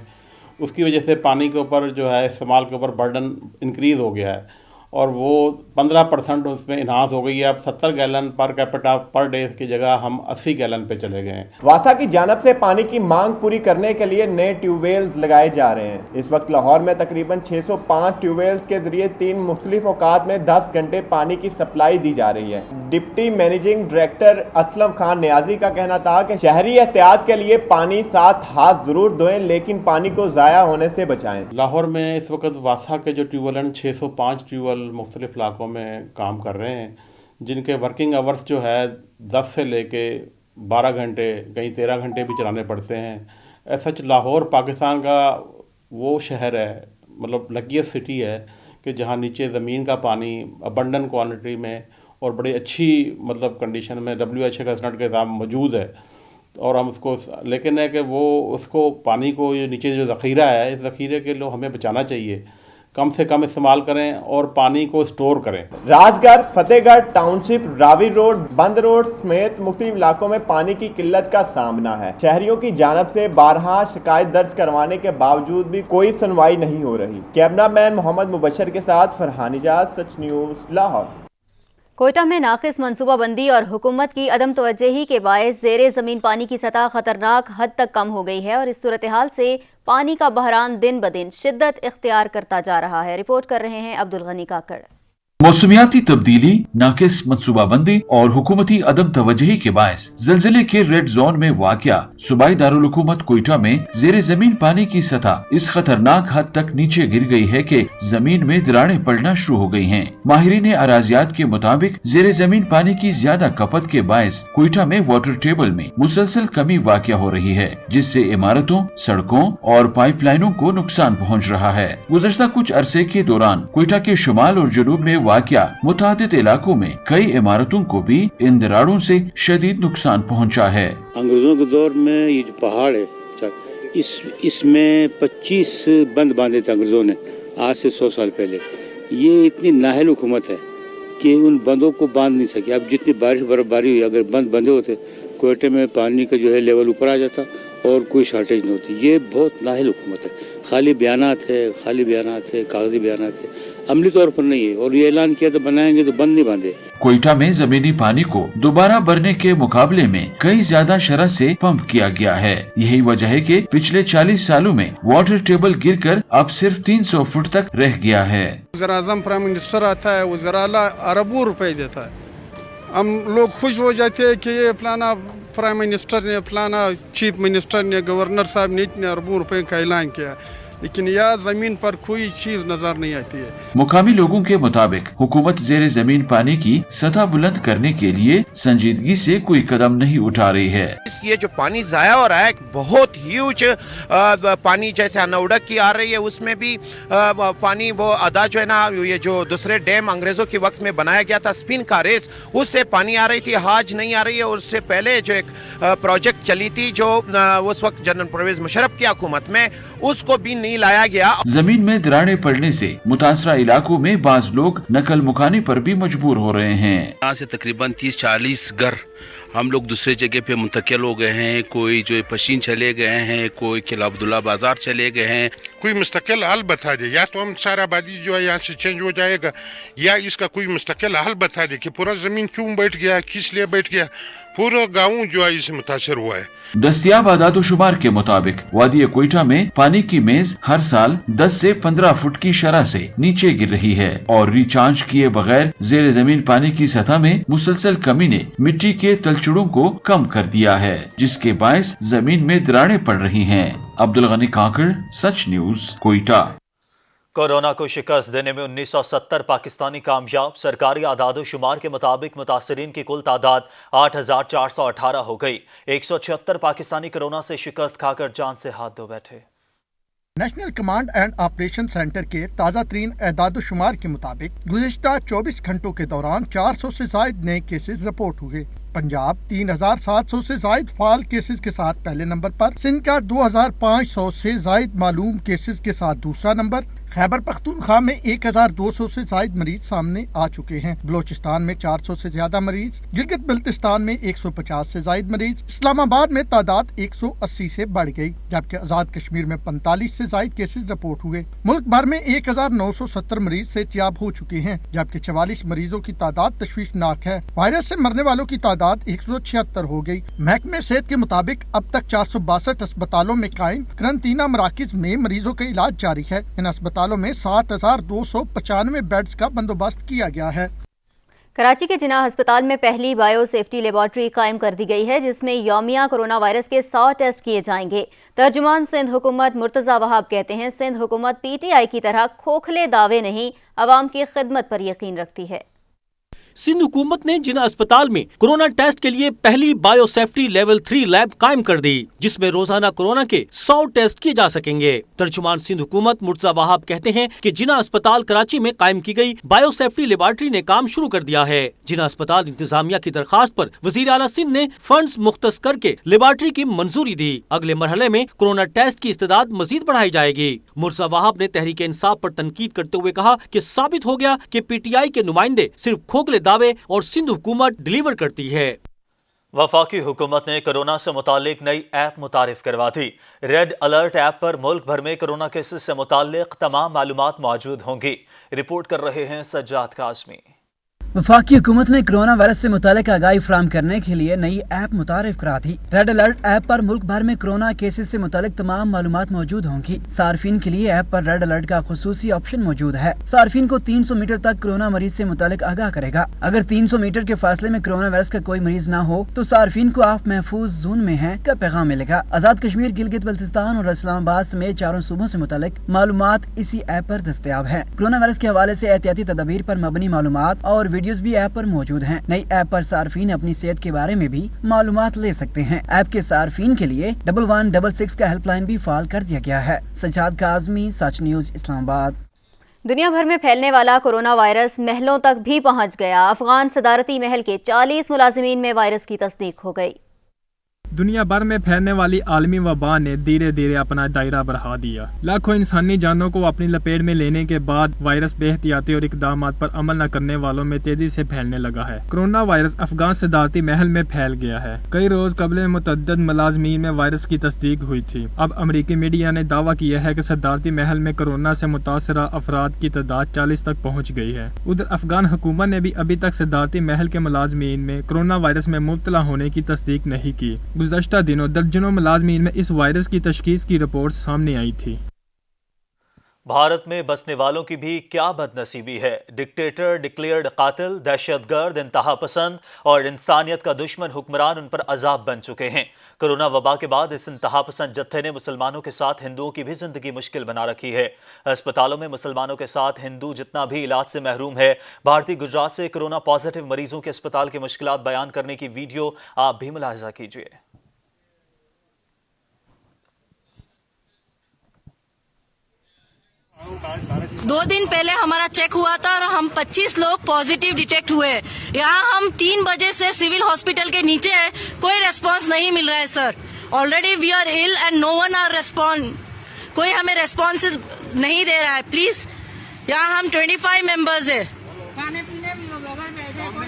उसकी वजह से पानी के ऊपर जो है इस्तेमाल के ऊपर बर्डन इंक्रीज़ हो गया है और वो 15% उसमें इन्हांस हो गई है। अब 70 gallon per capita per day की जगह हम 80 गैलन पे चले गए हैं। वासा की जानब से पानी की मांग पूरी करने के लिए नए ट्यूबवेल्स लगाए जा रहे हैं। इस वक्त लाहौर में तकरीबन 605 ट्यूबवेल्स के जरिए 3 मुख्तलिफ औकात में 10 घंटे पानी की सप्लाई दी जा रही है। Deputy managing director Aslam Khan Niazi का कहना था कि शहरी एहतियात के लिए पानी साथ हाथ जरूर धोएं, लेकिन पानी को ज़ाया होने से बचाएं। लाहौर में इस वक्त वासा के जो ट्यूबवेल हैं 605 ट्यूबवेल मुख्तलिफ इलाकों में काम कर रहे हैं, जिनके वर्किंग आवर्स जो है 10 से लेके 12 घंटे, कहीं 13 घंटे भी चलाने पड़ते हैं। सच लाहौर पाकिस्तान का वो शहर है, मतलब लकीस्ट सिटी है कि जहाँ नीचे ज़मीन का पानी अबंडन क्वांटिटी में और बड़ी अच्छी मतलब कंडीशन में WHO का स्टैंडर्ड के साथ मौजूद है। और हम उसको लेकिन है कि वो उसको पानी को ये नीचे जो ज़ख़ीरा है, इस ज़ख़ीरे के लिए हमें बचाना चाहिए, कम से कम इस्तेमाल करें और पानी को स्टोर करें। राजगढ़, फतेहगढ़ टाउनशिप, रावी रोड, बंद रोड समेत मुख्तलिफ इलाकों में पानी की किल्लत का सामना है। शहरियों की जानब से बारहा शिकायत दर्ज करवाने के बावजूद भी कोई सुनवाई नहीं हो रही। कैमरामैन मोहम्मद मुबशर के साथ फरहान इजाज, सच न्यूज़, लाहौर। कोयटा में नाक़िस मनसूबाबंदी और हुकूमत की अदम तवज्जोही के बायस ज़ेरे ज़मीन पानी की सतह खतरनाक हद तक कम हो गई है और इस सूरत हाल से पानी का बहरान दिन ब दिन शिद्दत इख्तियार करता जा रहा है। रिपोर्ट कर रहे हैं अब्दुल गनी काकड़। मौसमियाती तब्दीली, नाकिस मनसूबाबंदी और हुकूमती अदम तवज्जोही के बायस ज़लज़ले के रेड जोन में वाक़या सूबाई दारुल हुकूमत कोयटा में ज़ेरे ज़मीन पानी की सतह इस खतरनाक हद तक नीचे गिर गई है कि ज़मीन में दरारें पड़ना शुरू हो गई हैं। माहिरीन अराजियात के मुताबिक ज़ेरे ज़मीन पानी की ज्यादा खपत के बायस कोयटा में वाटर टेबल में मुसलसल कमी वाक़या हो रही है, जिससे इमारतों, सड़कों और पाइपलाइनों को नुकसान पहुँच रहा है। गुज़श्ता कुछ अरसे के दौरान कोयटा के शुमाल और जनूब में वाक़या मुतादिद इलाकों में कई इमारतों को भी इन दरारों से शदीद नुकसान पहुंचा है। अंग्रेजों के दौर में ये जो पहाड़ है इसमें 25 बंद बांधे थे अंग्रेजों ने आज से 100 साल पहले। ये इतनी नाहल हुकूमत है कि उन बंदों को बांध नहीं सके। अब जितनी बारिश बर्फबारी हुई, अगर बंद बंधे होते कोयटे में पानी का जो है लेवल ऊपर आ जाता और कोई शॉर्टेज नहीं होती। ये बहुत नाहल हुकूमत है, खाली बयानात है, कागजी बयानात है, अमली तौर पर नहीं है। और ये ऐलान किया तो बनाएंगे तो बंद नहीं बांधे। कोयटा में जमीनी पानी को दोबारा भरने के मुकाबले में कई ज्यादा शरह से पंप किया गया है। यही वजह है कि पिछले 40 सालों में वाटर टेबल गिरकर अब सिर्फ 300 फुट तक रह गया है। वज़ीर आज़म प्राइम मिनिस्टर आता है, वज़ीर आला अरबों रुपए देता है। हम लोग खुश हो जाते हैं कि ये फलाना प्राइम मिनिस्टर ने, फलाना चीफ मिनिस्टर ने, गवर्नर साहब ने इतने अरबों रुपए का ऐलान किया, लेकिन यह जमीन पर कोई चीज नजर नहीं आती है। मुकामी लोगों के मुताबिक हुकूमत ज़ेरे जमीन पानी की सतह बुलंद करने के लिए संजीदगी से कोई कदम नहीं उठा रही है। ये जो पानी जाया हो रहा है, बहुत ह्यूज पानी जैसे अनौडक की आ रही है, उसमें भी पानी वो अदा जो है ना, ये जो दूसरे डैम अंग्रेजों के वक्त में बनाया गया था स्पिन का रेस, उससे पानी आ रही थी, आज नहीं आ रही है। और उससे पहले जो एक प्रोजेक्ट चली थी जो उस वक्त जनरल परवेज मुशर्रफ की हुकूमत में, उसको भी नहीं लाया गया। जमीन में दरारें पड़ने से मुतासरा इलाकों में बाज लोग नकल मुकानी पर भी मजबूर हो रहे हैं। यहाँ से तकरीबन 30-40 घर हम लोग दूसरे जगह पे मुंतकिल हो गए हैं। कोई जो पशीन चले गए हैं, कोई किला अब्दुल्ला बाजार चले गए हैं। कोई मुस्तकिल हल बता दे, या तो हम सारा आबादी जो है यहाँ से चेंज हो जाएगा, या इसका कोई मुस्तकिल हल बता दे कि पूरा जमीन क्यों बैठ गया, किस लिए बैठ गया, पूरा गाँव जो है इससे मुतासर हुआ है। दस्तियाब आदादोशुमार के मुताबिक वादी कोयटा में पानी की मेज हर साल 10 से 15 फुट की शरह से नीचे गिर रही है और रिचार्ज किए बगैर ज़ेरे जमीन पानी की सतह में मुसलसल कमी ने मिट्टी के तलचुड़ों को कम कर दिया है, जिसके बायस जमीन में दरारें पड़ रही हैं। अब्दुल गनी काकड़, सच न्यूज़, कोयटा। कोरोना को शिकस्त देने में 1970 पाकिस्तानी कामयाब। सरकारी आदादो शुमार के मुताबिक मुतासरीन की कुल तादाद 8,418 हो गई। 176 पाकिस्तानी कोरोना से शिकस्त खाकर जान से हाथ धो बैठे। National command and operation centre के ताज़ा तरीन एदादो शुमार के मुताबिक गुज़िश्ता 24 घंटों के दौरान 400 से ज्यादा नए केसेस रिपोर्ट हुए। पंजाब 3,700 से ज्यादा फाल केसेस के साथ पहले नंबर पर, सिंध का 2,500 से ज्यादा मालूम केसेस के साथ दूसरा नंबर, खैबर पख्तूनख्वा में 1200 से जायद मरीज सामने आ चुके हैं। बलोचिस्तान में 400 से ज्यादा मरीज, गिलगित बल्तिस्तान में 150 से जायद मरीज, इस्लामाबाद में तादाद 180 से बढ़ गई, जबकि आजाद कश्मीर में 45 से जायद केसेस रिपोर्ट हुए। मुल्क भर में 1970 मरीज सेहतियाब हो चुके हैं, जबकि 44 मरीजों की तादाद तशवीशनाक है। वायरस से मरने वालों की तादाद 176 हो गई। महकमे सेहत के मुताबिक अब तक 462 अस्पतालों में कायम करंतना मराकिज में मरीजों का इलाज जारी है। इन अस्पतालों में 7295 बेड्स का बंदोबस्त किया गया है। कराची के जिन्ना अस्पताल में पहली बायो सेफ्टी लेबॉर्ट्री कायम कर दी गई है, जिसमें यौमिया कोरोना वायरस के 100 टेस्ट किए जाएंगे। तर्जुमान सिंध हुकूमत मुर्तजा वहाब कहते हैं, सिंध हुकूमत PTI की तरह खोखले दावे नहीं, अवाम की खिदमत पर यकीन रखती है। सिंध हुकूमत ने जिन्ना अस्पताल में कोरोना टेस्ट के लिए पहली बायो सेफ्टी लेवल 3 लैब कायम कर दी, जिसमें रोजाना कोरोना के 100 टेस्ट किए जा सकेंगे। तर्जुमान सिंध हुकूमत मुर्तजा वहाब कहते हैं कि जिन्ना अस्पताल कराची में कायम की गई बायो सेफ्टी लेबॉर्ट्री ने काम शुरू कर दिया है। जिन्ना अस्पताल इंतजामिया की दरखास्त पर वजीर आला सिंध ने फंड्स मुख्तस करके लेबॉर्ट्री की मंजूरी दी। अगले मरहले में कोरोना टेस्ट की इस्तेदाद मजीद बढ़ाई जाएगी। मुर्तजा वहाब ने तहरीक इंसाफ पर तनकीद करते हुए कहा कि साबित हो गया कि PTI के नुमाइंदे सिर्फ खोखले दावे और सिंध हुकूमत डिलीवर करती है। वफाकी हुकूमत ने कोरोना से मुतालिक नई ऐप मुतारिफ करवा दी। रेड अलर्ट ऐप पर मुल्क भर में कोरोना केसेस से मुतालिक तमाम मालूमात मौजूद होंगी। रिपोर्ट कर रहे हैं सज्जाद काज़मी। वफाकी हुकूमत ने कोरोना वायरस से मुतालिक आगाही फराहम करने के लिए नई ऐप मुतारिफ करा दी। रेड अलर्ट ऐप पर मुल्क भर में कोरोना केसेस से मुतालिक तमाम मालूमात मौजूद होंगी। सार्फिन के लिए ऐप पर रेड अलर्ट का खुसूसी ऑप्शन मौजूद है। सार्फिन को 300 मीटर तक कोरोना मरीज से मुतालिक आगाह करेगा। अगर 300 मीटर के फासले में कोरोना वायरस का कोई मरीज न हो तो सार्फिन को आप महफूज जोन में हैं का पैगाम मिलेगा। आजाद कश्मीर, गिलगित बल्तिस्तान और इस्लामाबाद समेत 4 सूबों से मुतालिक मालूमात इसी ऐप पर दस्तयाब है। कोरोना वायरस के हवाले से एहतियाती तदाबीर पर मबनी मालूमात और वीडियोज भी ऐप पर मौजूद हैं। नई ऐप पर सार्फिन अपनी सेहत के बारे में भी मालूमात ले सकते हैं। ऐप के सार्फिन के लिए 1166 का हेल्पलाइन भी फाल कर दिया गया है। सज्जाद काज़मी, सच न्यूज, इस्लामाबाद। दुनिया भर में फैलने वाला कोरोना वायरस महलों तक भी पहुंच गया। अफगान सदारती महल के 40 मुलाजिमीन में वायरस की तस्दीक हो गई। दुनिया भर में फैलने वाली आलमी वबा ने धीरे धीरे अपना दायरा बढ़ा दिया। लाखों इंसानी जानों को अपनी लपेट में लेने के बाद वायरस बेहतियाती और इकदामात पर अमल न करने वालों में तेजी से फैलने लगा है। कोरोना वायरस अफगान सदारती महल में फैल गया है। कई रोज कबल मुतअद्दिद मुलाजमीन में वायरस की तस्दीक हुई थी। अब अमरीकी मीडिया ने दावा किया है कि सदारती महल में कोरोना से मुतासरा अफराद की तादाद 40 तक पहुँच गई है। उधर अफगान हुकूमत ने भी अभी तक सदारती महल के मुलाजमीन में कोरोना वायरस में मुब्तला होने की तस्दीक नहीं की। गुज़श्ता दिनों दर्जनों मुलाजमीन में इस वायरस की तशखीस की रिपोर्ट सामने आई थी। भारत में बसने वालों की भी क्या बदनसीबी है। डिक्टेटर, डिक्लेयर्ड कातिल, दहशतगर्द, इंतहा पसंद और इंसानियत का दुश्मन हुक्मरान उन पर अजाब बन चुके हैं। कोरोना वबा के बाद इस इंतहा पसंद जत्थे ने मुसलमानों के साथ हिंदुओं की भी जिंदगी मुश्किल बना रखी है। अस्पतालों में मुसलमानों के साथ हिंदू जितना भी इलाज से महरूम है। भारतीय गुजरात से कोरोना पॉजिटिव मरीजों के अस्पताल की मुश्किलात बयान करने की वीडियो आप भी मुलाहिजा कीजिए। 2 दिन पहले हमारा चेक हुआ था और हम 25 लोग पॉजिटिव डिटेक्ट हुए। यहाँ हम 3 बजे से सिविल हॉस्पिटल के नीचे है, कोई रेस्पॉन्स नहीं मिल रहा है sir. Already we are ill and no one are respond, कोई हमें रेस्पॉन्स नहीं दे रहा है। प्लीज, यहाँ हम 25 मेंबर्स है,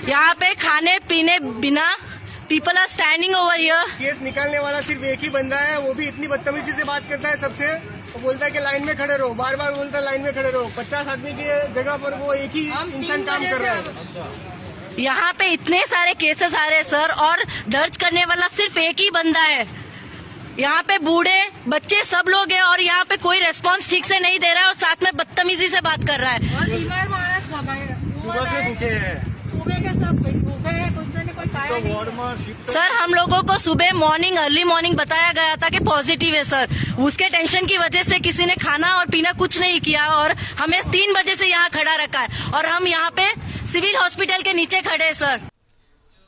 यहाँ पे खाने पीने बिना people are standing over here. Case निकालने वाला सिर्फ एक ही बंदा है, वो भी इतनी बदतमीजी से बात करता है सबसे। वो बोलता है कि लाइन में खड़े रहो, बार बार बोलता है लाइन में खड़े रहो। 50 आदमी की जगह पर वो एक ही इंसान काम कर रहा है। यहाँ पे इतने सारे केसेस आ रहे हैं सर, और दर्ज करने वाला सिर्फ एक ही बंदा है। यहाँ पे बूढ़े बच्चे सब लोग हैं और यहाँ पे कोई रेस्पॉन्स ठीक से नहीं दे रहा है और साथ में बदतमीजी से बात कर रहा है। सुबह से भूखे हैं, सर हम लोगों को सुबह मॉर्निंग अर्ली मॉर्निंग बताया गया था कि पॉजिटिव है सर। उसके टेंशन की वजह से किसी ने खाना और पीना कुछ नहीं किया और हमें 3 बजे से यहाँ खड़ा रखा है और हम यहाँ पे सिविल हॉस्पिटल के नीचे खड़े हैं सर।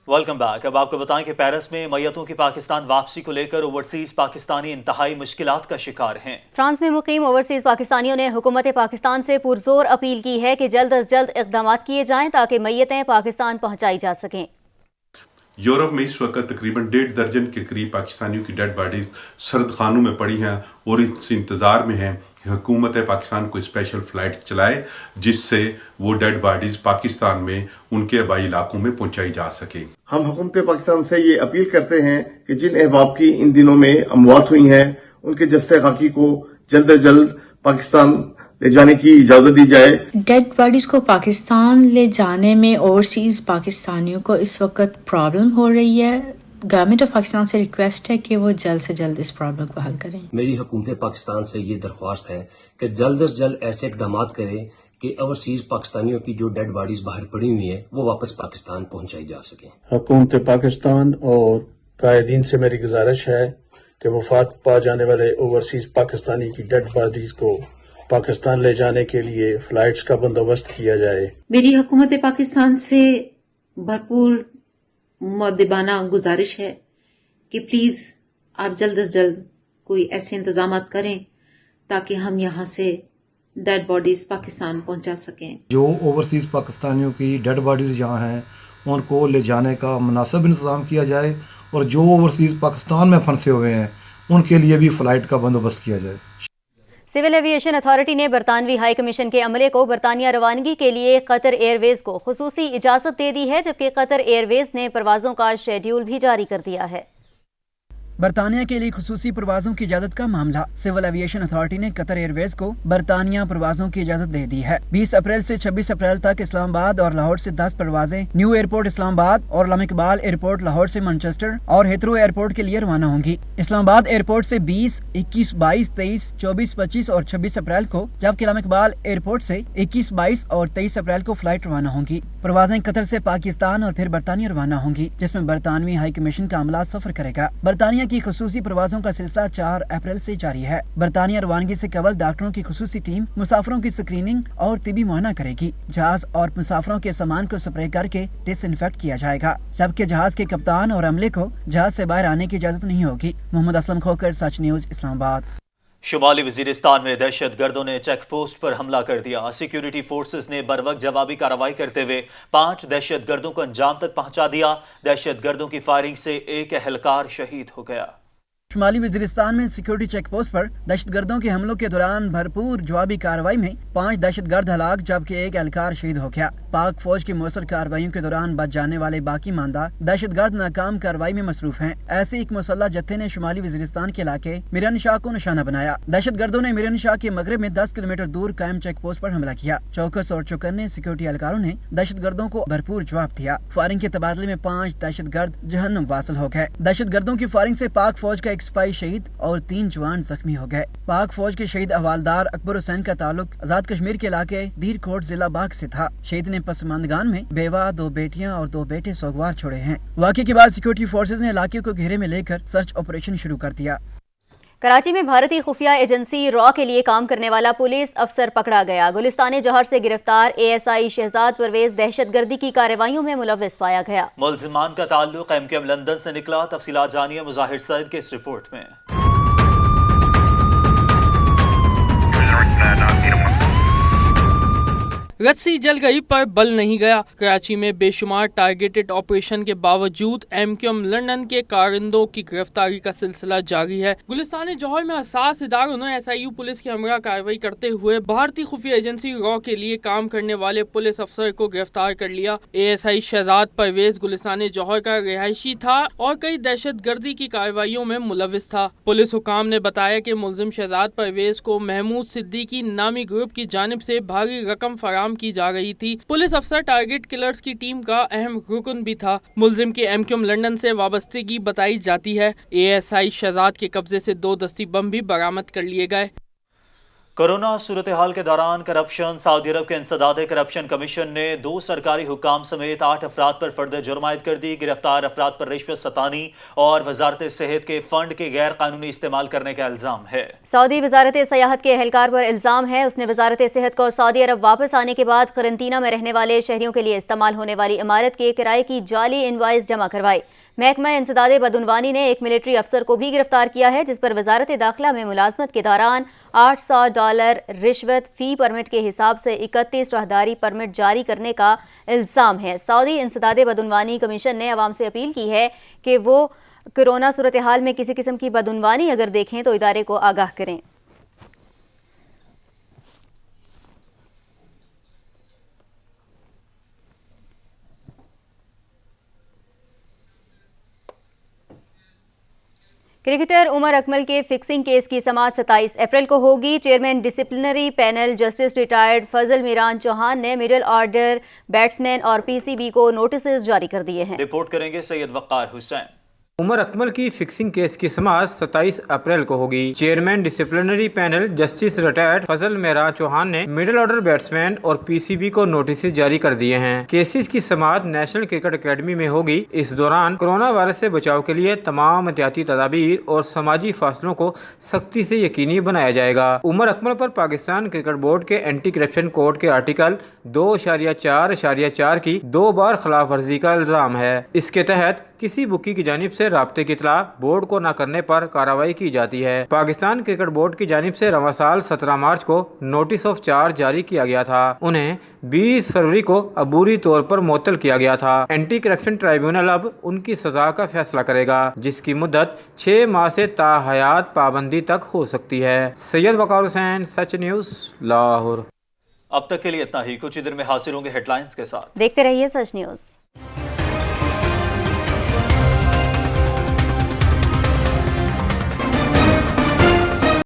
Welcome back. अब आपको बताएं कि पेरिस में मैयतों की पाकिस्तान वापसी को लेकर ओवरसीज पाकिस्तानी इंतहाई मुश्किलात का शिकार हैं। फ्रांस में मुकीम ओवरसीज पाकिस्तानियों ने हुकूमत पाकिस्तान से पुरजोर अपील की है कि जल्द अज जल्द इक़दामात किए जाएं ताकि मैयतें पाकिस्तान पहुंचाई जा सकें। यूरोप में इस वक्त तकरीबन 1.5 दर्जन के करीब पाकिस्तानियों की डेड बॉडीज सर्द खानों में पड़ी हैं और इस इंतज़ार में हैं कि हुकूमत पाकिस्तान को स्पेशल फ़्लाइट चलाए जिससे वो डेड बॉडीज पाकिस्तान में उनके आबाई इलाकों में पहुंचाई जा सके। हम हुकूमत पाकिस्तान से ये अपील करते हैं कि जिन अहबाब की इन दिनों में अमवात हुई हैं उनके जस्ते खाकी को जल्द अज जल्द पाकिस्तान ले जाने की इजाजत दी जाए। डेड बॉडीज को पाकिस्तान ले जाने में ओवरसीज पाकिस्तानियों को इस वक्त प्रॉब्लम हो रही है। गवर्नमेंट ऑफ पाकिस्तान से रिक्वेस्ट है कि वो जल्द से जल्द इस प्रॉब्लम को हल करें। मेरी हुकूमत पाकिस्तान से ये दरख्वास्त है कि जल्द से जल्द ऐसे इकदाम करें कि ओवरसीज पाकिस्तानियों की जो डेड बॉडीज बाहर पड़ी हुई हैं वो वापस पाकिस्तान पहुंचाई जा सके। हुकूमत पाकिस्तान और कायदीन से मेरी गुजारिश है कि वफात पा जाने वाले ओवरसीज पाकिस्तानी की डेड बॉडीज को पाकिस्तान ले जाने के लिए फ्लाइट्स का बंदोबस्त किया जाए। मेरी हुकूमत पाकिस्तान से भरपूर मुअद्दिबाना गुजारिश है कि प्लीज आप जल्द से जल्द कोई ऐसे इंतजाम करें ताकि हम यहाँ से डेड बॉडीज पाकिस्तान पहुँचा सकें। जो ओवरसीज पाकिस्तानियों की डेड बॉडीज यहाँ हैं उनको ले जाने का मुनासिब इंतजाम किया जाए और जो ओवरसीज पाकिस्तान में फंसे हुए हैं उनके लिए भी फ़्लाइट का बंदोबस्त किया जाए। सिविल एविएशन अथॉरिटी ने बरतानवी हाई कमीशन के अमले को बरतानिया रवानगी के लिए कतर एयरवेज को खुसूसी इजाज़त दे दी है, जबकि कतर एयरवेज ने परवाज़ों का शेड्यूल भी जारी कर दिया है। बरतानिया के लिए खुसूसी परवाज़ों की इजाज़त का मामला। सिविल एविएशन अथॉरिटी ने कतर एयरवेज को बरतानिया परवाज़ों की इजाज़त दे दी है। 20 अप्रैल से 26 अप्रैल तक इस्लामाबाद और लाहौर से 10 परवाजें न्यू एयरपोर्ट इस्लामाबाद और अल्लामा इकबाल एयरपोर्ट लाहौर से मैनचेस्टर और हिथरो एयरपोर्ट के लिए रवाना होंगी। इस्लामाबाद एयरपोर्ट से 20, 21, 22, 23, 24, 25 और 26 अप्रैल को, जबकि अल्लामा इकबाल एयरपोर्ट से 21, 22 और 23 अप्रैल को फ्लाइट रवाना होंगी। परवाजें कतर से पाकिस्तान और फिर बरतानिया रवाना होंगी, जिसमें बरतानवी हाई कमीशन का अमला सफर करेगा। बरतानिया की खुसूसी परवाज़ों का सिलसिला 4 अप्रैल से जारी है। बरतानिया रवानगी से कबल डॉक्टरों की खुसूसी टीम मुसाफिरों की स्क्रीनिंग और तिबी मुआयना करेगी। जहाज और मुसाफिरों के सामान को स्प्रे करके डिसइंफेक्ट किया जाएगा, जबकि जहाज के कप्तान और अमले को जहाज से बाहर आने की इजाज़त नहीं होगी। मोहम्मद असलम खोकर, सच न्यूज़, इस्लामाबाद। शुमाली वजीरिस्तान में दहशतगर्दों ने चेक पोस्ट पर हमला कर दिया। सिक्योरिटी फोर्सेस ने बरवक्त जवाबी कार्रवाई करते हुए 5 दहशतगर्दों को अंजाम तक पहुंचा दिया। दहशतगर्दों की फायरिंग से एक एहलकार शहीद हो गया। शुमाली वजीरिस्तान में सिक्योरिटी चेक पोस्ट पर दहशतगर्दों के हमलों के दौरान भरपूर जवाबी कार्रवाई में 5 दहशतगर्द हलाक जबकि एक एहलकार शहीद हो गया। पाक फौज की मौसर कार्रवाइयों के दौरान बच जाने वाले बाकी मानदा दहशतगर्द नाकाम कार्रवाई में मसरूफ हैं। ऐसे एक मुसल्लह जत्थे ने शुमाली वजीरिस्तान के इलाके मिरन शाह को निशाना बनाया। दहशतगर्दों ने मिरन शाह के मगरब में 10 किलोमीटर दूर कायम चेक पोस्ट पर हमला किया। चौकस और चौकन्ने सिक्योरिटी एहलकारों ने दहशतगर्दों को भरपूर जवाब दिया। फायरिंग के तबादले में 5 दहशतगर्द जहन्नुम वासिल हो गए। दहशतगर्दों की फायरिंग से पाक फौज का एक सिपाही शहीद और 3 जवान जख्मी हो गए। पाक फौज के शहीद हवालदार अकबर हुसैन का ताल्लुक आजाद कश्मीर के इलाके दीरकोट जिला बाग से था। शहीद ने पसमानदगान में बेवा, 2 बेटियां और 2 बेटे सोगवार छोड़े हैं। वाक़े के बाद सिक्योरिटी फोर्सेज ने इलाके को घेरे में लेकर सर्च ऑपरेशन शुरू कर दिया। कराची में भारतीय खुफिया एजेंसी रॉ के लिए काम करने वाला पुलिस अफसर पकड़ा गया। गुलिस्तान जौहर से गिरफ्तार ASI शहजाद परवेज दहशतगर्दी की कार्रवाइयों में मुलव्विस पाया गया। मुल्जिमान का ताल्लुक MKM लंदन से निकला। तफसीलात जानिए मुजाहिर सईद के इस रिपोर्ट में। रस्सी जल गई पर बल नहीं गया। कराची में बेशुमार टारगेटेड ऑपरेशन के बावजूद MKM लंदन के कारिंदों की गिरफ्तारी का सिलसिला जारी है। गुलिस्तान जौहर में हसास इदारों ने SIU पुलिस की हमरा कार्रवाई करते हुए भारतीय खुफिया एजेंसी रॉ के लिए काम करने वाले पुलिस अफसर को गिरफ्तार कर लिया। ASI शहजाद परवेज गुलिस्तान जौहर का रिहायशी था और कई दहशतगर्दी की कार्रवाइयों में मुलव्विस था। पुलिस हुकाम ने बताया कि मुलजिम शहजाद परवेज को महमूद सिद्दीकी नामी ग्रुप की जानिब से भारी रकम फराम की जा रही थी। पुलिस अफसर टारगेट किलर्स की टीम का अहम रुकन भी था। मुलजिम की MKM लंदन से वाबस्तगी बताई जाती है। ASI शहजाद के कब्जे से 2 दस्ती बम भी बरामद कर लिए गए। कोरोना सूरत हाल के दौरान करप्शन। सऊदी अरब के इंसदाद करप्शन कमीशन ने 2 सरकारी हुकाम समेत 8 अफराद पर फर्द जुर्म आयद कर दी। गिरफ्तार अफराद पर रिश्वत सतानी और वजारत सेहत के फंड के गैर कानूनी इस्तेमाल करने का इल्जाम है। सऊदी वजारत सयाहत के एहलकार पर इल्जाम है उसने वजारत सेहत को सऊदी अरब वापस आने के बाद करंतना में रहने वाले शहरियों के लिए इस्तेमाल होने वाली इमारत के किराए की जाली इनवाइस जमा करवाई। محکمہ انسداد بدعنوانی نے ایک ملٹری افسر کو بھی گرفتار کیا ہے جس پر وزارت داخلہ میں ملازمت کے دوران $800 رشوت فی پرمٹ کے حساب سے 31 راہداری پرمٹ جاری کرنے کا الزام ہے۔ سعودی انسداد بدعنوانی کمیشن نے عوام سے اپیل کی ہے کہ وہ کورونا صورتحال میں کسی قسم کی بدعنوانی اگر دیکھیں تو ادارے کو آگاہ کریں۔ کرکٹر عمر اکمل کے فکسنگ کیس کی سماعت 27 اپریل کو ہوگی۔ Chairman disciplinary panel justice retired فضل میران چوہان نے مڈل آرڈر بیٹسمین اور پی سی بی کو نوٹسز جاری کر دیے ہیں۔ رپورٹ کریں گے سید وقار حسین۔ عمر اکمل کی فکسنگ کیس کی سماعت 27 اپریل کو ہوگی۔ Chairman disciplinary panel justice retired فضل میران چوہان نے مڈل آرڈر بیٹسمین اور پی سی بی کو نوٹسز جاری کر دیے ہیں۔ کیسز کی سماعت نیشنل کرکٹ اکیڈمی میں ہوگی۔ اس دوران کورونا وائرس سے بچاؤ کے لیے تمام احتیاطی تدابیر اور سماجی فاصلوں کو سختی سے یقینی بنایا جائے گا۔ عمر اکمل پر پاکستان کرکٹ بورڈ کے اینٹی کرپشن کوڈ کے آرٹیکل 2.4.4 کی 2 بار خلاف ورزی کا الزام ہے۔ اس کے تحت کسی بکی کی جانب سے رابطے کی اطلاع بورڈ کو نہ کرنے پر کارروائی کی جاتی ہے۔ پاکستان کرکٹ بورڈ کی جانب سے رواں سال 17 مارچ کو نوٹس آف چارج جاری کیا گیا تھا۔ انہیں 20 فروری کو عبوری طور پر معطل کیا گیا تھا۔ اینٹی کرپشن ٹرائیبیونل اب ان کی سزا کا فیصلہ کرے گا جس کی مدت 6 ماہ سے تا حیات پابندی تک ہو سکتی ہے۔ سید وقار حسین، سچ نیوز، لاہور۔ اب تک کے لیے اتنا ہی، کچھ ہی دیر میں حاصل ہوں گے ہیڈ لائنز کے ساتھ۔ دیکھتے رہیے سچ نیوز۔